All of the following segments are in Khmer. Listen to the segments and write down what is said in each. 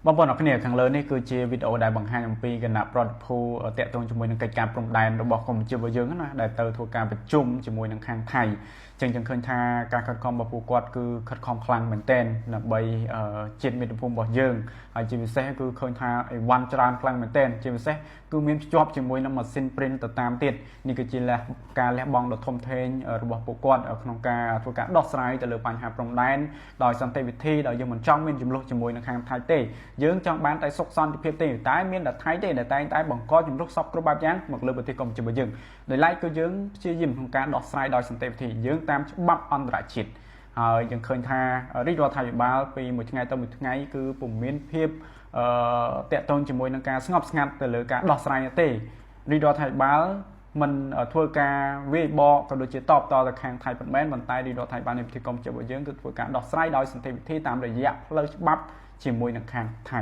บางคนออกเนี่ยขังเลยนี่คือเจวิดีโอได้บางห้างปีกันนะปลอดภูเตะตรงจมูกในการปรุงได้เราบอกผมจะไปเยอะนะได้เติร์ทัวการประชุมจมูกในข้างไทยจังเคยท่าการคัดคอมบปูกอดคือคัดคอมคลังเหมือนเต้นนะใบเจ็ดมิตรภูมิบอกเยิงจีวิเซ่คือเคยท่าวันจรานคลังเหมือนเต้นจีวิเซ่คือมีจอบจมูกน้ำมันซินปรินต์ตามติดนี่คือจีแลการแลบองดอกทมเทนระบบปูกอดขนมการทัวการดอกสไลด์แต่เลือปัญหาปรุงได้โดยสันติวิธีโดยยังเหมือนจ้องมีจมูกจมูกในข้างไทยเต้យើងចង់បានតែសុខសន្តិភាពទេតែមានតែថៃទេតែតែបង្កជំរុះសពគ្រប់បែបយ៉ាងមកលើប្រទេសកម្ពុជារបស់យើងដោយឡែកគឺយើងព្យាយាមក្នុងការដោះស្រាយដោយសន្តិវិធីយើងតាមច្បាប់អន្តរជាតិហើយយើងឃើញថារាជរដ្ឋាភិបាលពីមួយថ្ងៃទៅមួយថ្ងៃគឺពុំមានភាពតាក់ទងជាមួយនឹងការស្ងប់ស្ងាត់ទៅលើការដោះស្រាយទេរាជរដ្ឋាភិបាលមិនធ្វើការវាយបកក៏ដូចជាតបតទៅខាងថៃប៉ុន្មានប៉ុន្តែរាជរដ្ឋាភិបាលនៃប្រទេសកម្ពុជារបស់យើងគឺធ្វើការដោះស្រាយដោយសន្តិវិធីតាមរយៈផ្លូវច្បាប់ជាមួយនឹងខាងថៃ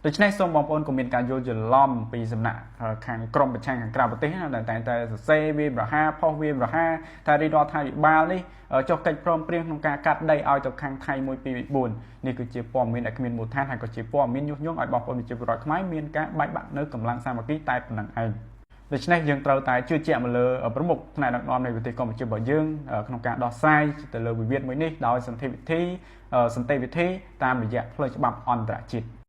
ដូច្នេះសូមបងប្អូនក៏មានការយល់ច្រឡំពីសំណាក់ខាងក្រមប្រឆាំងខាងក្រៅប្រទេសណាតែសរសេរវាប្រហាផុសវាប្រហាថារាជរដ្ឋាភិបាលនេះចុះកិច្ចព្រមព្រៀងក្នុងការកាត់ដីឲ្យទៅខាងថៃ1 2 4នេះគឺជាព័ត៌មានដែលគ្មានមូលដ្ឋានហើយក៏ជាព័ត៌មានញុះញង់ឲ្យបងប្អូនប្រជាពលរដ្ឋខ្មែរមានការបែកបាក់នៅកម្លាំងសាមគ្គីតែប៉ុណ្ណឹងឯងដូច្នេះយើងត្រូវតែជឿជាក់មកលើប្រមុខផ្នែកដឹកនាំនៃប្រទេសកម្ពុជារបស់យើងក្នុងការដោះស្រាយទៅលើវិវាទមួយនេះដោយសន្តិវិធីតាមរយៈផ្លូវច្បាប់អន្តរជាតិ